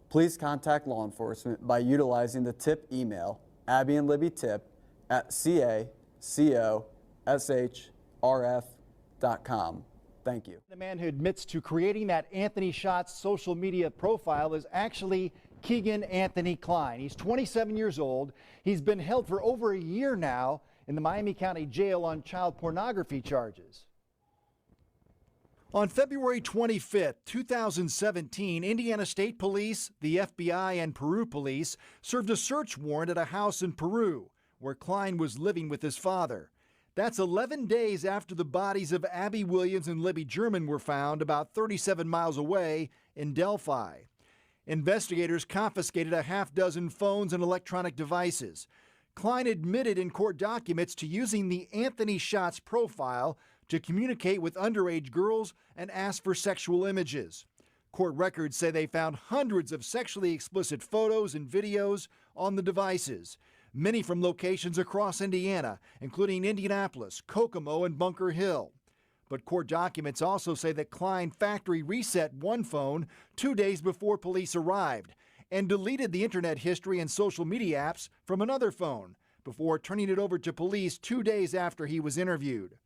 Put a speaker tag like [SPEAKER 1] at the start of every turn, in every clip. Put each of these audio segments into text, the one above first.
[SPEAKER 1] please contact law enforcement by utilizing the tip email abbyandlibbystip@cacoshrf.com. Thank you.
[SPEAKER 2] The man who admits to creating that Anthony Shots social media profile is actually Keegan Anthony Kline. He's 27 years old. He's been held for over a year now in the Miami County Jail on child pornography charges. On February 25th, 2017, Indiana State Police, the FBI, and Peru Police served a search warrant at a house in Peru where Kline was living with his father. That's 11 days after the bodies of Abby Williams and Libby German were found about 37 miles away in Delphi. Investigators confiscated a half-dozen phones and electronic devices. Kline admitted in court documents to using the Anthony Shots profile to communicate with underage girls and ask for sexual images. Court records say they found hundreds of sexually explicit photos and videos on the devices, many from locations across Indiana, including Indianapolis, Kokomo, and Bunker Hill. But court documents also say that Kline factory reset one phone 2 days before police arrived and deleted the internet history and social media apps from another phone before turning it over to police 2 days after he was interviewed.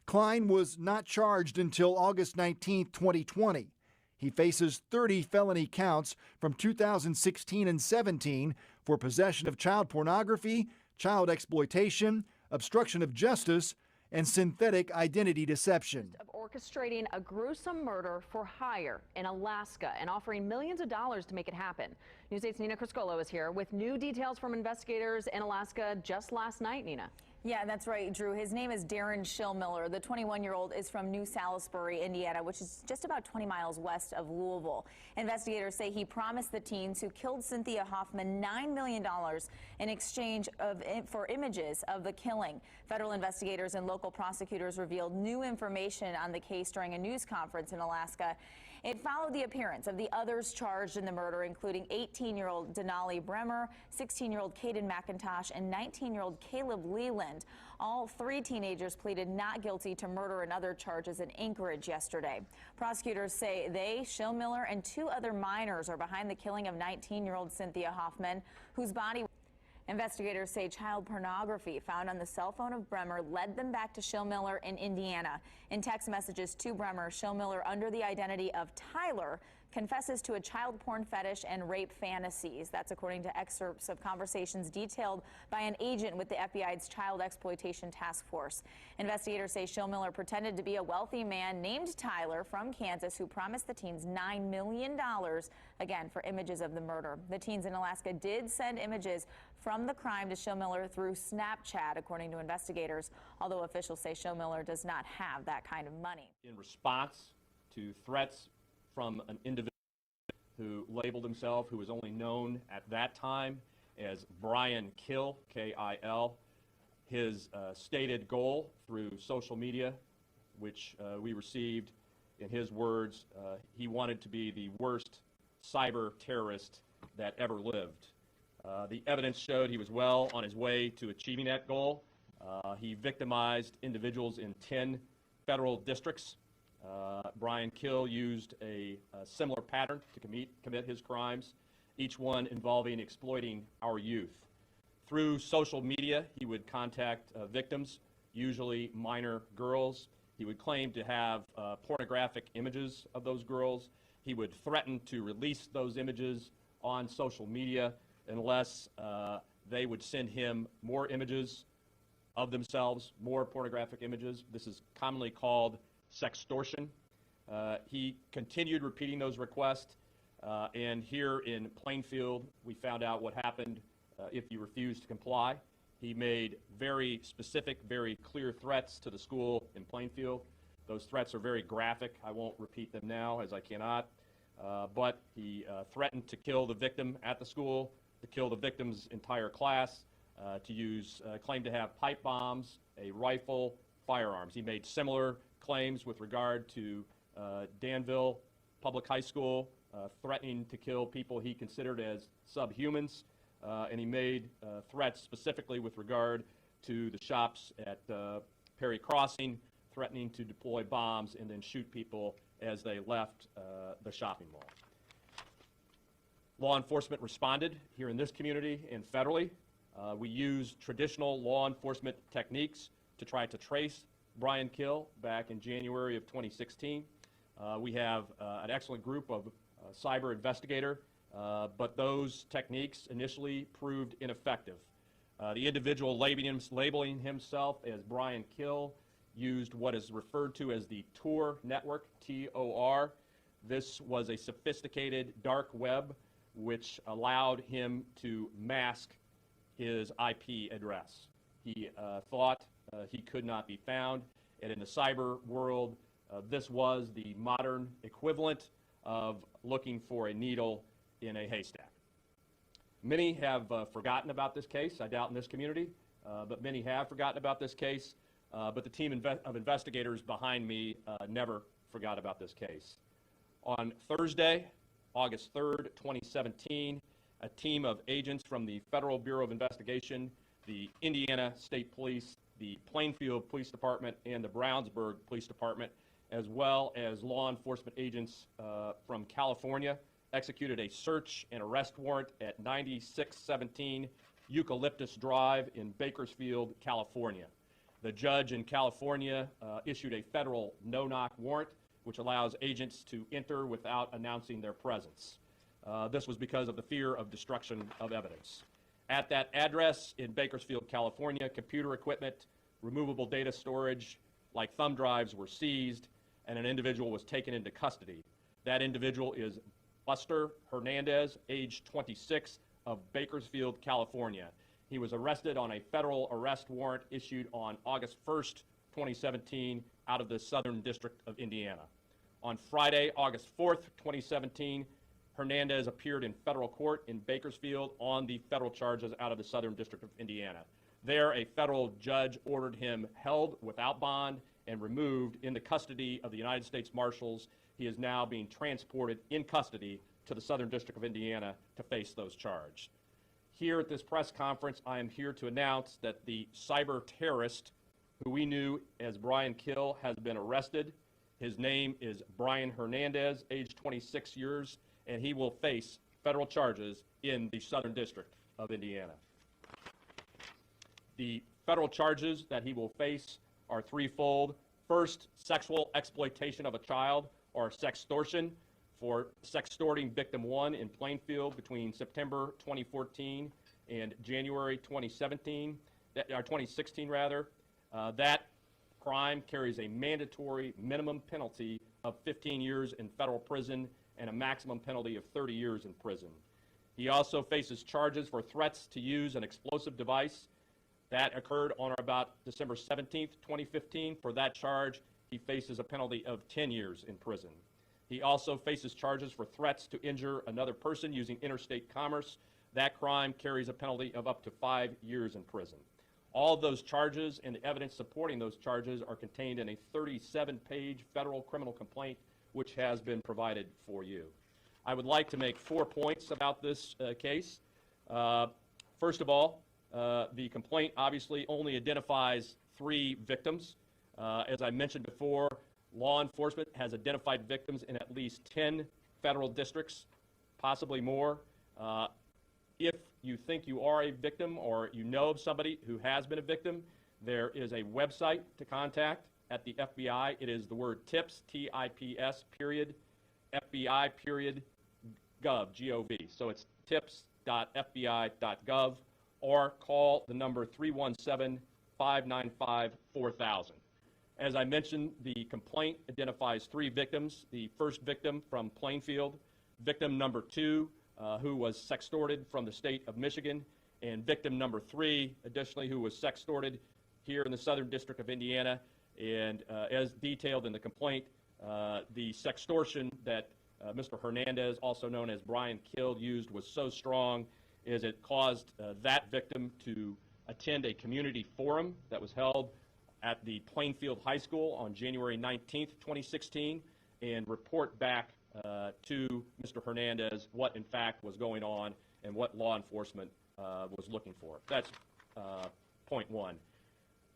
[SPEAKER 2] Kline was not charged until August 19, 2020. He faces 30 felony counts from 2016 and 17 for possession of child pornography, child exploitation, obstruction of justice, and synthetic identity deception.
[SPEAKER 3] Of orchestrating a gruesome murder for hire in Alaska and offering millions of dollars to make it happen. News 8's Nina Criscolo is here with new details from investigators in Alaska just last night. Nina.
[SPEAKER 4] Yeah, that's right, Drew. His name is Darren Schillmiller. The 21-year-old is from New Salisbury, Indiana, which is just about 20 miles west of Louisville. Investigators say he promised the teens who killed Cynthia Hoffman $9 million in exchange for images of the killing. Federal investigators and local prosecutors revealed new information on the case during a news conference in Alaska. It followed the appearance of the others charged in the murder, including 18-year-old Denali Bremer, 16-year-old Caden McIntosh, and 19-year-old Caleb Leland. All three teenagers pleaded not guilty to murder and other charges in Anchorage yesterday. Prosecutors say they, Schillmiller, and two other minors are behind the killing of 19-year-old Cynthia Hoffman, whose body... Investigators say child pornography found on the cell phone of Bremer led them back to Schillmiller in Indiana. In text messages to Bremer, Schillmiller, under the identity of Tyler, confesses to a child porn fetish and rape fantasies. That's according to excerpts of conversations detailed by an agent with the FBI's Child Exploitation Task Force. Investigators say Schillmiller pretended to be a wealthy man named Tyler from Kansas who promised the teens $9 million, again, for images of the murder. The teens in Alaska did send images from the crime to Schillmiller through Snapchat, according to investigators, although officials say Schillmiller does not have that kind of money.
[SPEAKER 5] In response to threats from an individual who labeled himself, who was only known at that time as Brian Kill, K-I-L. His stated goal through social media, which we received in his words, he wanted to be the worst cyber terrorist that ever lived. The evidence showed he was well on his way to achieving that goal. He victimized individuals in 10 federal districts. Brian Kill used a similar pattern to commit his crimes, each one involving exploiting our youth. Through social media, he would contact victims, usually minor girls. He would claim to have pornographic images of those girls. He would threaten to release those images on social media unless they would send him more images of themselves, more pornographic images. This is commonly called sextortion. He continued repeating those requests, and here in Plainfield, we found out what happened if you refused to comply. He made very specific, very clear threats to the school in Plainfield. Those threats are very graphic. I won't repeat them now, as I cannot, but he threatened to kill the victim at the school, to kill the victim's entire class, to use, claim to have pipe bombs, a rifle, firearms. He made similar claims with regard to Danville Public High School, threatening to kill people he considered as subhumans, and he made threats specifically with regard to the shops at Perry Crossing, threatening to deploy bombs and then shoot people as they left the shopping mall. Law enforcement responded here in this community and federally. We used traditional law enforcement techniques to try to trace Brian Kill back in January of 2016. We have an excellent group of cyber investigator, but those techniques initially proved ineffective. The individual labeling himself as Brian Kill used what is referred to as the Tor network, T-O-R. This was a sophisticated dark web which allowed him to mask his IP address. He thought he could not be found, and in the cyber world, this was the modern equivalent of looking for a needle in a haystack. Many have forgotten about this case, I doubt in this community, but many have forgotten about this case, but the team of investigators behind me never forgot about this case. On Thursday, August 3rd, 2017, a team of agents from the Federal Bureau of Investigation, the Indiana State Police, the Plainfield Police Department, and the Brownsburg Police Department, as well as law enforcement agents from California, executed a search and arrest warrant at 9617 Eucalyptus Drive in Bakersfield, California. The judge in California issued a federal no-knock warrant, which allows agents to enter without announcing their presence. This was because of the fear of destruction of evidence. At that address in Bakersfield, California, computer equipment, removable data storage, like thumb drives, were seized, and an individual was taken into custody. That individual is Buster Hernandez, age 26, of Bakersfield, California. He was arrested on a federal arrest warrant issued on August 1st, 2017, out of the Southern District of Indiana. On Friday, August 4th, 2017, Hernandez appeared in federal court in Bakersfield on the federal charges out of the Southern District of Indiana. There, a federal judge ordered him held without bond and removed in the custody of the United States Marshals. He is now being transported in custody to the Southern District of Indiana to face those charges. Here at this press conference, I am here to announce that the cyber terrorist, who we knew as Brian Kill, has been arrested. His name is Brian Hernandez, age 26 years, and he will face federal charges in the Southern District of Indiana. The federal charges that he will face are threefold. First, sexual exploitation of a child, or sextortion, for sextorting victim 1 in Plainfield between September 2014 and January 2016 rather. That crime carries a mandatory minimum penalty of 15 years in federal prison and a maximum penalty of 30 years in prison. He also faces charges for threats to use an explosive device. That occurred on or about December 17th, 2015. For that charge, he faces a penalty of 10 years in prison. He also faces charges for threats to injure another person using interstate commerce. That crime carries a penalty of up to 5 years in prison. All of those charges and the evidence supporting those charges are contained in a 37-page federal criminal complaint, which has been provided for you. I would like to make 4 points about this case. First of all, the complaint obviously only identifies 3 victims. As I mentioned before, law enforcement has identified victims in at least 10 federal districts, possibly more. If you think you are a victim or you know of somebody who has been a victim, there is a website to contact at the FBI. It is the word TIPS, T-I-P-S, period, FBI, period, gov, G-O-V. So it's tips.fbi.gov, or call the number 317-595-4000. As I mentioned, the complaint identifies 3 victims. The first victim from Plainfield, victim number 2, who was sextorted from the state of Michigan, and victim number 3, additionally, who was sextorted here in the Southern District of Indiana. And as detailed in the complaint, the sextortion that Mr. Hernandez, also known as Brian Kill, used was so strong as it caused that victim to attend a community forum that was held at the Plainfield High School on January 19th, 2016, and report back to Mr. Hernandez what in fact was going on and what law enforcement was looking for. That's point 1.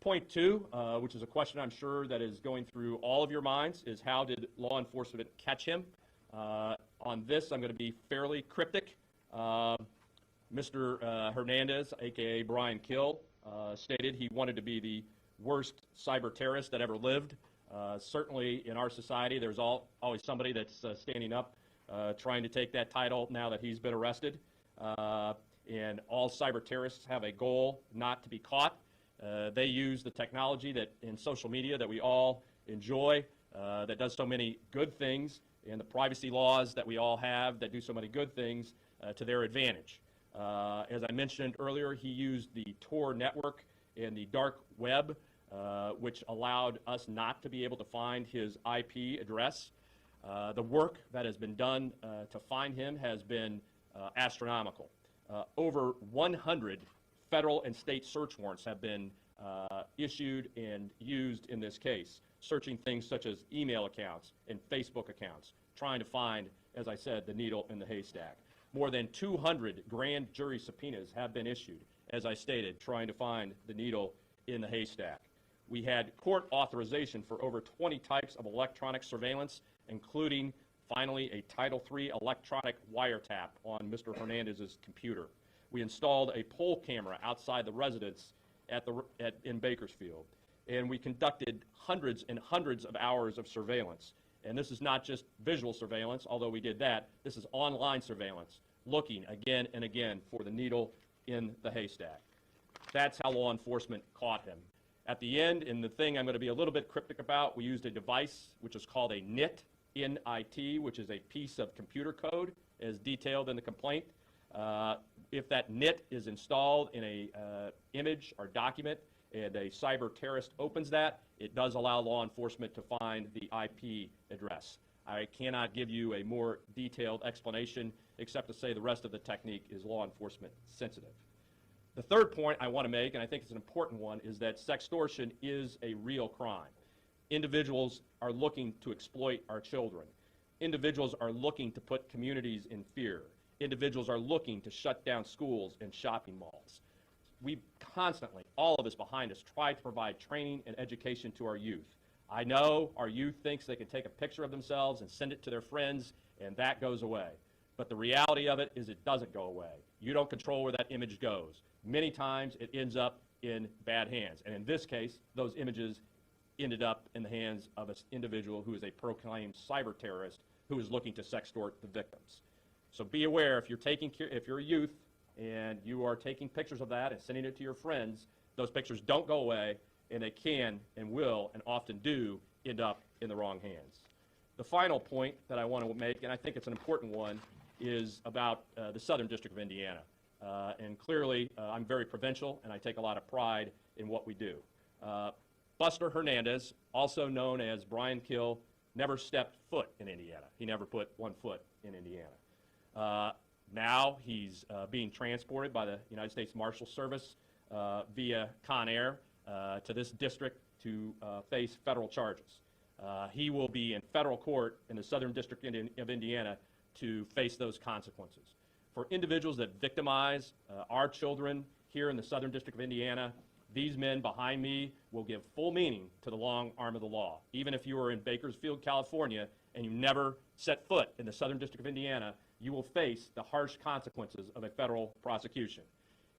[SPEAKER 5] Point 2, which is a question I'm sure that is going through all of your minds, is how did law enforcement catch him? On this, I'm going to be fairly cryptic. Mr. Hernandez, aka Brian Kill, stated he wanted to be the worst cyber terrorist that ever lived. Certainly in our society, there's always somebody that's standing up, trying to take that title now that he's been arrested. And all cyber terrorists have a goal not to be caught. They use the technology that in social media that we all enjoy, that does so many good things, and the privacy laws that we all have that do so many good things to their advantage. As I mentioned earlier, he used the Tor network and the dark web, which allowed us not to be able to find his IP address. The work that has been done to find him has been astronomical. Over 100 federal and state search warrants have been issued and used in this case, searching things such as email accounts and Facebook accounts, trying to find, as I said, the needle in the haystack. More than 200 grand jury subpoenas have been issued, as I stated, trying to find the needle in the haystack. We had court authorization for over 20 types of electronic surveillance, including, finally, a Title III electronic wiretap on Mr. Hernandez's computer. We installed a poll camera outside the residence in Bakersfield, and we conducted hundreds and hundreds of hours of surveillance. And this is not just visual surveillance, although we did that. This is online surveillance, looking again and again for the needle in the haystack. That's how law enforcement caught him. At the end, and the thing I'm going to be a little bit cryptic about, we used a device which is called a NIT, N-I-T, which is a piece of computer code, as detailed in the complaint. If that NIT is installed in a image or document and a cyber terrorist opens that, it does allow law enforcement to find the IP address. I cannot give you a more detailed explanation except to say the rest of the technique is law enforcement sensitive. The third point I want to make, and I think it's an important one, is that sextortion is a real crime. Individuals are looking to exploit our children. Individuals are looking to put communities in fear. Individuals are looking to shut down schools and shopping malls. We constantly, all of us behind us, try to provide training and education to our youth. I know our youth thinks they can take a picture of themselves and send it to their friends, and that goes away. But the reality of it is it doesn't go away. You don't control where that image goes. Many times it ends up in bad hands. And in this case, those images ended up in the hands of an individual who is a proclaimed cyber terrorist who is looking to sextort the victims. So be aware, if you're a youth and you are taking pictures of that and sending it to your friends, those pictures don't go away, and they can and will and often do end up in the wrong hands. The final point that I want to make, and I think it's an important one, is about the Southern District of Indiana. And clearly, I'm very provincial, and I take a lot of pride in what we do. Buster Hernandez, also known as Brian Kill, never stepped foot in Indiana. He never put one foot in Indiana. Now he's being transported by the United States Marshal Service via Con Air to this district to face federal charges. He will be in federal court in the Southern District of Indiana to face those consequences. For individuals that victimize our children here in the Southern District of Indiana, these men behind me will give full meaning to the long arm of the law. Even if you are in Bakersfield, California, and you never set foot in the Southern District of Indiana, you will face the harsh consequences of a federal prosecution.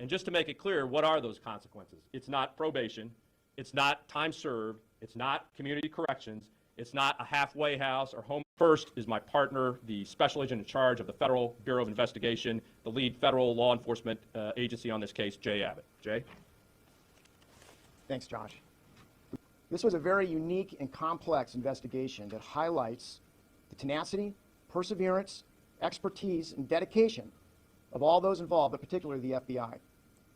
[SPEAKER 5] And just to make it clear, what are those consequences? It's not probation, it's not time served, it's not community corrections, it's not a halfway house or home. First is my partner, the special agent in charge of the Federal Bureau of Investigation, the lead federal law enforcement agency on this case, Jay Abbott. Jay?
[SPEAKER 6] Thanks, Josh. This was a very unique and complex investigation that highlights the tenacity, perseverance, expertise, and dedication of all those involved, but particularly the FBI.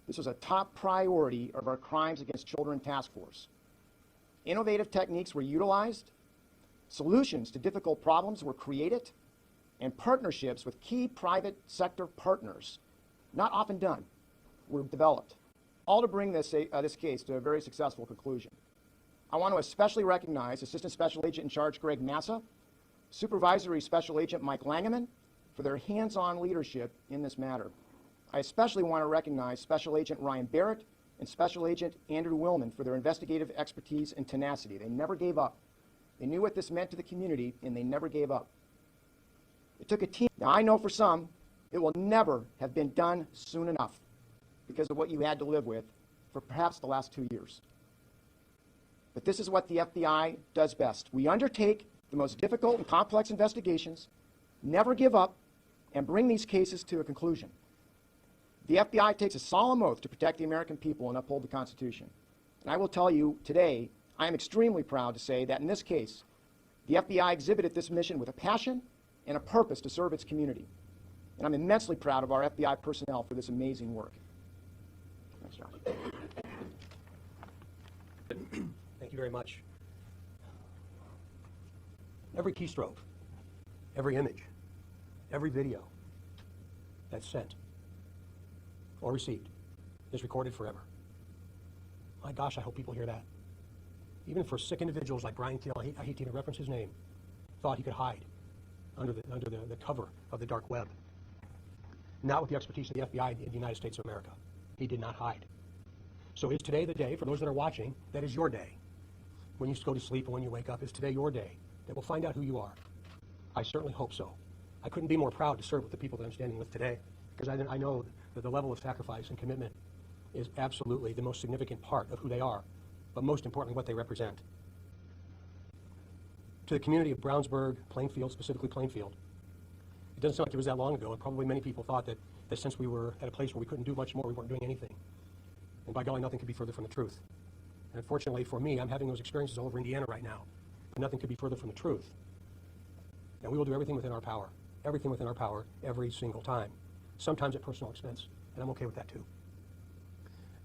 [SPEAKER 6] This was a top priority of our Crimes Against Children Task Force. Innovative techniques were utilized, solutions to difficult problems were created, and partnerships with key private sector partners, not often done, were developed, all to bring this case to a very successful conclusion. I want to especially recognize Assistant Special Agent in Charge Greg Massa, Supervisory Special Agent Mike Langeman for their hands-on leadership in this matter. I especially want to recognize Special Agent Ryan Barrett and Special Agent Andrew Willman for their investigative expertise and tenacity. They never gave up. They knew what this meant to the community, and they never gave up. It took a team. Now, I know for some, It will never have been done soon enough because of what you had to live with for perhaps the last 2 years. But this is what the FBI does best. We undertake the most difficult and complex investigations, never give up, and bring these cases to a conclusion. The FBI takes a solemn oath to protect the American people and uphold the Constitution. And I will tell you today, I am extremely proud to say that in this case, the FBI exhibited this mission with a passion and a purpose to serve its community. And I'm immensely proud of our FBI personnel for this amazing work. Thanks, Josh.
[SPEAKER 7] Thank you very much. Every keystroke, every image, every video that's sent or received is recorded forever. My gosh, I hope people hear that. Even for sick individuals like Brian Thiel, I hate to even reference his name, thought he could hide under the cover of the dark web. Not with the expertise of the FBI in the United States of America. He did not hide. So is today the day, for those that are watching, that is your day. When you go to sleep and when you wake up, is today your day that we'll find out who you are? I certainly hope so. I couldn't be more proud to serve with the people that I'm standing with today, because I know that the level of sacrifice and commitment is absolutely the most significant part of who they are, but most importantly, what they represent. To the community of Brownsburg, Plainfield, specifically Plainfield, it doesn't sound like it was that long ago, and probably many people thought that since we were at a place where we couldn't do much more, we weren't doing anything. And by golly, nothing could be further from the truth. And unfortunately for me, I'm having those experiences all over Indiana right now, but nothing could be further from the truth. And we will do everything within our power, every single time, sometimes at personal expense, and I'm okay with that too.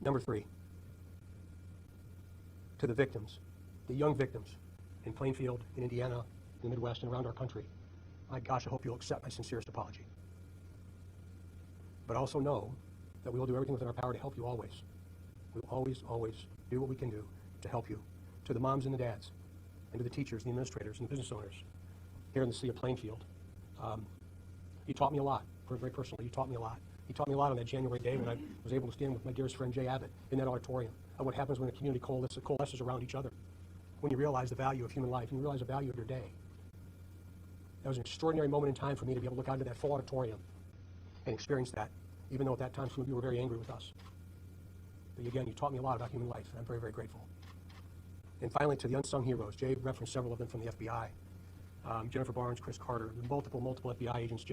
[SPEAKER 7] Number 3, to the victims, the young victims in Plainfield, in Indiana, in the Midwest, and around our country. My gosh, I hope you'll accept my sincerest apology. But also know that we will do everything within our power to help you always. We will always, always do what we can do to help you. To the moms and the dads, and to the teachers, the administrators, and the business owners here in the city of Plainfield. You taught me a lot, very personally. You taught me a lot. You taught me a lot on that January day when I was able to stand with my dearest friend Jay Abbott in that auditorium of what happens when a community coalesces around each other. When you realize the value of human life, and you realize the value of your day. That was an extraordinary moment in time for me to be able to look out into that full auditorium and experience that, even though at that time some of you were very angry with us. But again, you taught me a lot about human life, and I'm very, very grateful. And finally, to the unsung heroes, Jay referenced several of them from the FBI. Jennifer Barnes, Chris Carter, multiple FBI agents,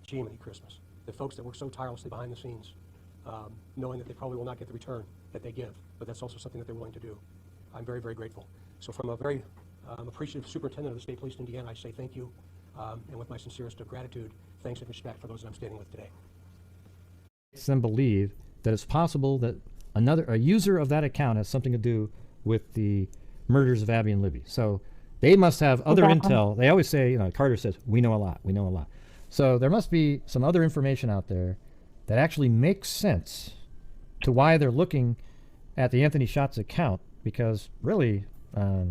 [SPEAKER 7] Jiminy Christmas. The folks that work so tirelessly behind the scenes, knowing that they probably will not get the return that they give, but that's also something that they're willing to do. I'm very, very grateful. So from a very appreciative superintendent of the State Police of Indiana, I say thank you, and with my sincerest of gratitude, thanks and respect for those that I'm standing with today.
[SPEAKER 8] Them believe that it's possible that a user of that account has something to do with the murders of Abby and Libby. So they must have other intel. They always say, Carter says, we know a lot, we know a lot. So there must be some other information out there that actually makes sense to why they're looking at the Anthony Schatz account, because really, I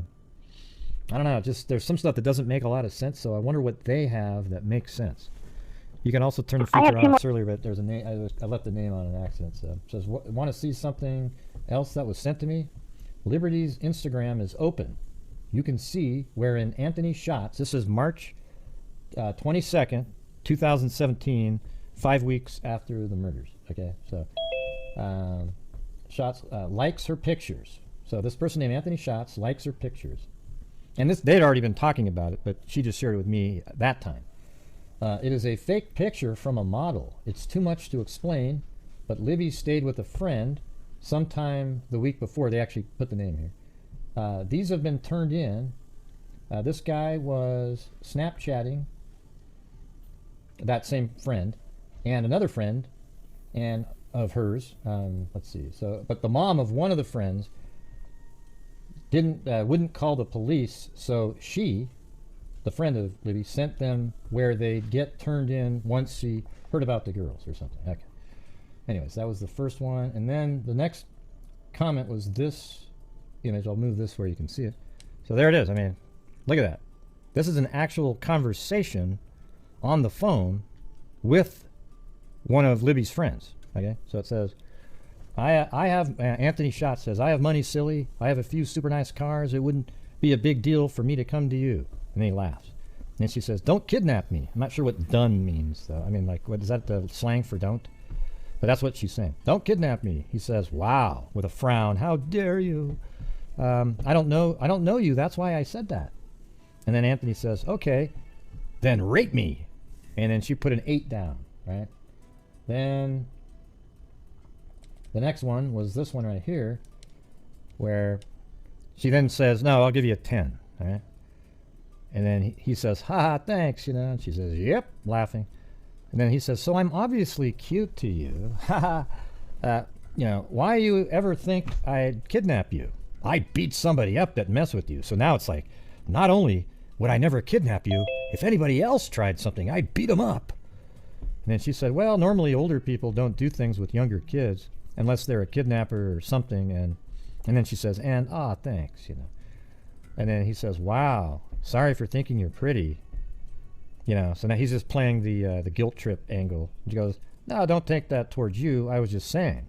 [SPEAKER 8] don't know, just there's some stuff that doesn't make a lot of sense, so I wonder what they have that makes sense. You can also turn the feature off earlier, but there's a name, I left the name on an accident. So it says, want to see something else that was sent to me? Liberty's Instagram is open. You can see wherein Anthony Schatz, this is March 22nd, 2017, 5 weeks after the murders. Okay, so Schatz likes her pictures. So this person named Anthony Schatz likes her pictures. And they'd already been talking about it, but she just shared it with me at that time. It is a fake picture from a model. It's too much to explain, but Libby stayed with a friend sometime the week before. They actually put the name here. These have been turned in. This guy was Snapchatting that same friend and another friend and of hers. Let's see. So, but the mom of one of the friends wouldn't call the police, so she, the friend of Libby, sent them where they get turned in once she heard about the girls or something. Okay. Anyways, that was the first one. And then the next comment was this image. I'll move this where you can see it. So there it is. I mean, look at that. This is an actual conversation on the phone with one of Libby's friends. Okay. So it says, I have, Anthony Schatz says, I have money, silly. I have a few super nice cars. It wouldn't be a big deal for me to come to you. And then he laughs. And she says, "Don't kidnap me." I'm not sure what "done" means, though. I mean, like, what is that the slang for "don't"? But that's what she's saying. "Don't kidnap me." He says, "Wow," with a frown. "How dare you? I don't know you. That's why I said that." And then Anthony says, "Okay, then rape me." And then she put an 8 down, right? Then the next one was this one right here, where she then says, "No, I'll give you a 10." Right? And then he says, "Ha ha, thanks," and she says, "Yep," laughing. And then he says, "So I'm obviously cute to you. Ha ha. Why you ever think I'd kidnap you? I'd beat somebody up that messed with you." So now it's like, not only would I never kidnap you, if anybody else tried something, I'd beat them up. And then she said, "Well, normally older people don't do things with younger kids unless they're a kidnapper or something." And then she says, "And thanks." And then he says, "Wow, sorry for thinking you're pretty." So now he's just playing the guilt trip angle. She goes, "No, don't take that towards you. I was just saying."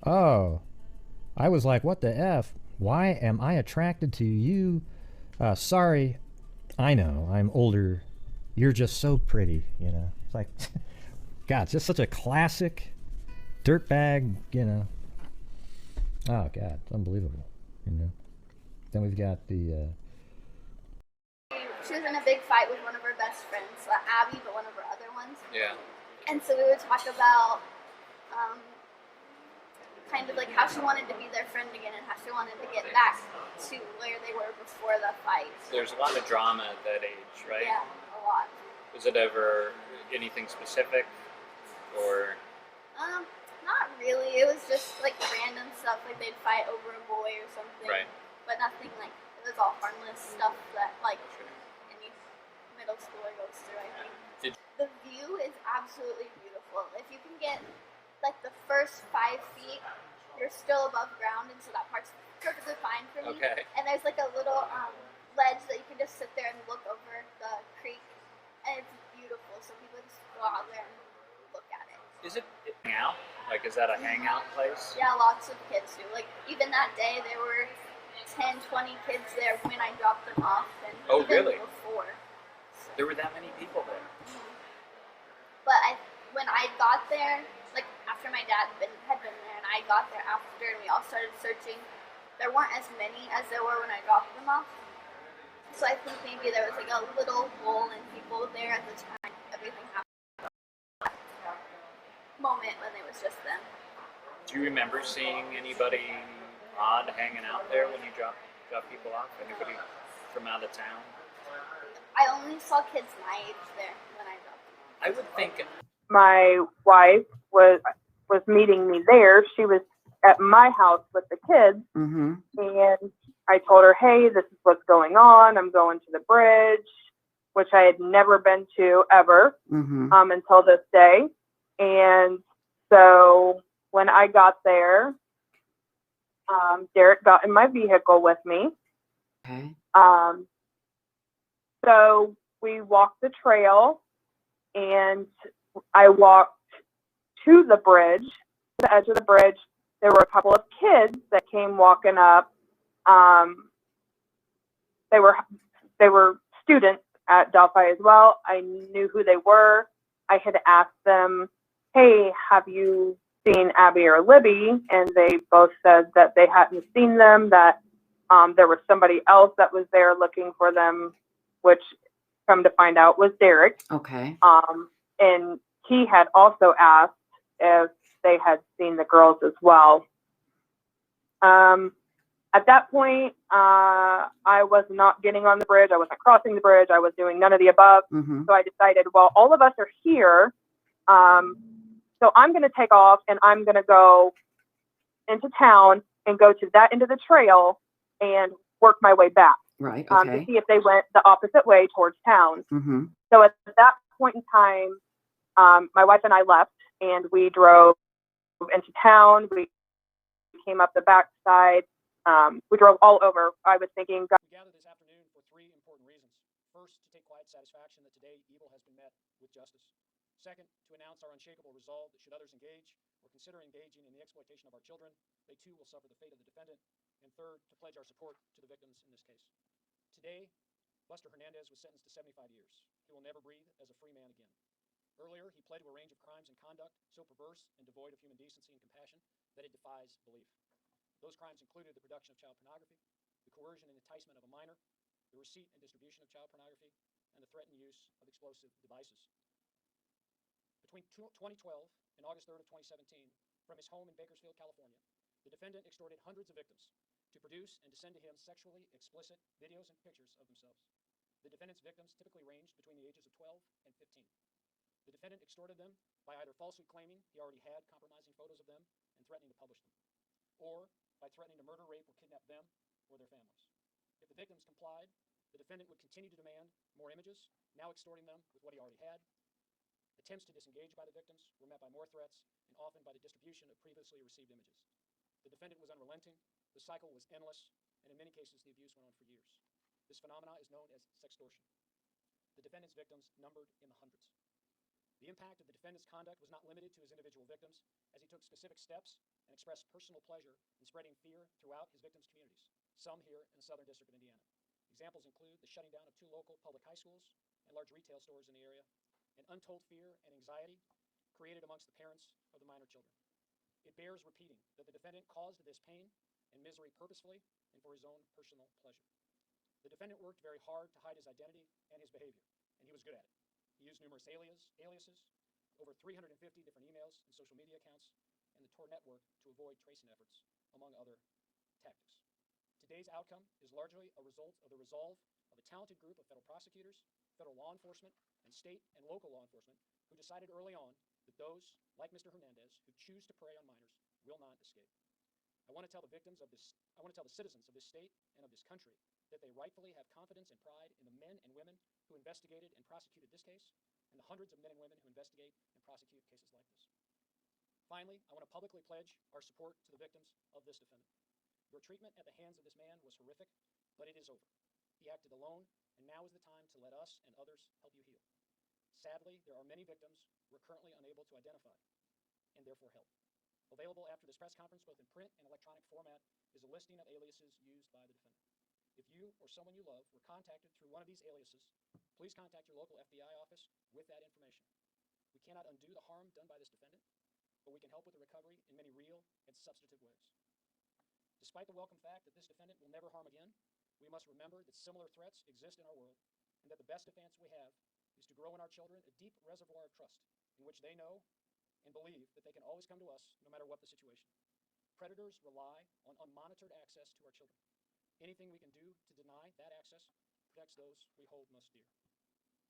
[SPEAKER 8] "Oh, I was like, what the F? Why am I attracted to you? Sorry, I know, I'm older. You're just so pretty." It's like, God, it's just such a classic dirtbag, Oh, God, it's unbelievable, Then we've got the...
[SPEAKER 9] She was in a big fight with one of her best friends, not Abby, but one of her other ones.
[SPEAKER 10] Yeah.
[SPEAKER 9] And so we would talk about kind of like how she wanted to be their friend again and how she wanted to get back to where they were before the fight.
[SPEAKER 10] There's a lot of drama at that age, right?
[SPEAKER 9] Yeah, a lot.
[SPEAKER 10] Was it ever anything specific, or?
[SPEAKER 9] Not really. It was just like random stuff, like they'd fight over a boy or something.
[SPEAKER 10] Right.
[SPEAKER 9] But nothing like, it was all harmless stuff that like any middle schooler goes through, I think. The view is absolutely beautiful. If you can get like the first 5 feet, you're still above ground, and so that part's perfectly fine for me.
[SPEAKER 10] Okay.
[SPEAKER 9] And there's like a little ledge that you can just sit there and look over the creek, and it's beautiful. So people just go out there and look at it.
[SPEAKER 10] Is it hangout? Like, is that a hangout place?
[SPEAKER 9] Yeah, lots of kids do. Like even that day, there were 10, 20 kids there when I dropped them off, and even
[SPEAKER 10] really?
[SPEAKER 9] before. So.
[SPEAKER 10] There were that many people there.
[SPEAKER 9] But when I got there, like after my dad had been there, and I got there after, and we all started searching, there weren't as many as there were when I dropped them off. So I think maybe there was like a little hole in people there at the time everything happened. Moment when it was just them.
[SPEAKER 10] Do you remember seeing anybody odd hanging out there when you drop people off? Anybody from out of town?
[SPEAKER 9] I only saw kids my age there when I dropped them off.
[SPEAKER 10] I would think.
[SPEAKER 11] My wife was meeting me there. She was at my house with the kids, and I told her, "Hey, this is what's going on. I'm going to the bridge," which I had never been to ever until this day. And so when I got there, Derek got in my vehicle with me.
[SPEAKER 12] Okay.
[SPEAKER 11] So we walked the trail, and I walked to the bridge, the edge of the bridge. There were a couple of kids that came walking up. They were students at Delphi as well. I knew who they were. I had asked them, "Hey, have you seen Abby or Libby?" And they both said that they hadn't seen them, that there was somebody else that was there looking for them, which come to find out was Derek.
[SPEAKER 12] Okay.
[SPEAKER 11] And he had also asked if they had seen the girls as well. At that point, I was not getting on the bridge. I wasn't crossing the bridge. I was doing none of the above. So I decided, well, all of us are here. So I'm going to take off, and I'm going to go into town and go to that end of the trail and work my way back.
[SPEAKER 12] Right.
[SPEAKER 11] To
[SPEAKER 12] Okay.
[SPEAKER 11] see if they went the opposite way towards town. So at that point in time, my wife and I left, and we drove into town. We came up the backside. We drove all over. I was thinking,
[SPEAKER 7] We gathered this afternoon for 3 important reasons. First, to take quiet satisfaction that today evil has been met with justice. Second, to announce our unshakable resolve that should others engage or consider engaging in the exploitation of our children, they too will suffer the fate of the defendant. And third, to pledge our support to the victims in this case. Today,
[SPEAKER 12] Buster Hernandez was sentenced to 75 years. He will never breathe as a free man again. Earlier, he pled to a range of crimes and conduct so perverse and devoid of human decency and compassion that it defies belief. Those crimes included the production of child pornography, the coercion and enticement of a minor, the receipt and distribution of child pornography, and the threatened use of explosive devices. Between 2012 and August 3rd of 2017, from his home in Bakersfield, California, the defendant extorted hundreds of victims to produce and to send to him sexually explicit videos and pictures of themselves. The defendant's victims typically ranged between the ages of 12 and 15. The defendant extorted them by either falsely claiming he already had compromising photos of them and threatening to publish them, or by threatening to murder, rape, or kidnap them or their families. If the victims complied, the defendant would continue to demand more images, now extorting them with what he already had. Attempts to disengage by the victims were met by more threats and often by the distribution of previously received images. The defendant was unrelenting, the cycle was endless, and in many cases the abuse went on for years. This phenomenon is known as sextortion. The defendant's victims numbered in the hundreds. The impact of the defendant's conduct was not limited to his individual victims, as he took specific steps and expressed personal pleasure in spreading fear throughout his victims' communities, some here in the Southern District of Indiana. Examples include the shutting down of 2 local public high schools and large retail stores in the area, and untold fear and anxiety created amongst the parents of the minor children. It bears repeating that the defendant caused this pain and misery purposefully and for his own personal pleasure. The defendant worked very hard to hide his identity and his behavior, and he was good at it. He used numerous aliases, over 350 different emails and social media accounts, and the Tor network to avoid tracing efforts, among other tactics. Today's outcome is largely a result of the resolve of a talented group of federal prosecutors, federal law enforcement, and state and local law enforcement who decided early on that those, like Mr. Hernandez, who choose to prey on minors will not escape. I want to tell the citizens of this state and of this country that they rightfully have confidence and pride in the men and women who investigated and prosecuted this case, and the hundreds of men and women who investigate and prosecute cases like this. Finally, I want to publicly pledge our support to the victims of this defendant. Your treatment at the hands of this man was horrific, but it is over. He acted alone, and now is the time to let us and others help you heal. Sadly, there are many victims we're currently unable to identify, and therefore help. Available after this press conference, both in print and electronic format, is a listing of aliases used by the defendant. If you or someone you love were contacted through one of these aliases, please contact your local FBI office with that information. We cannot undo the harm done by this defendant, but we can help with the recovery in many real and substantive ways. Despite the welcome fact that this defendant will never harm again, we must remember that similar threats exist in our world, and that the best defense we have is to grow in our children a deep reservoir of trust in which they know and believe that they can always come to us no matter what the situation. Predators rely on unmonitored access to our children. Anything we can do to deny that access protects those we hold most dear.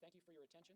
[SPEAKER 12] Thank you for your attention.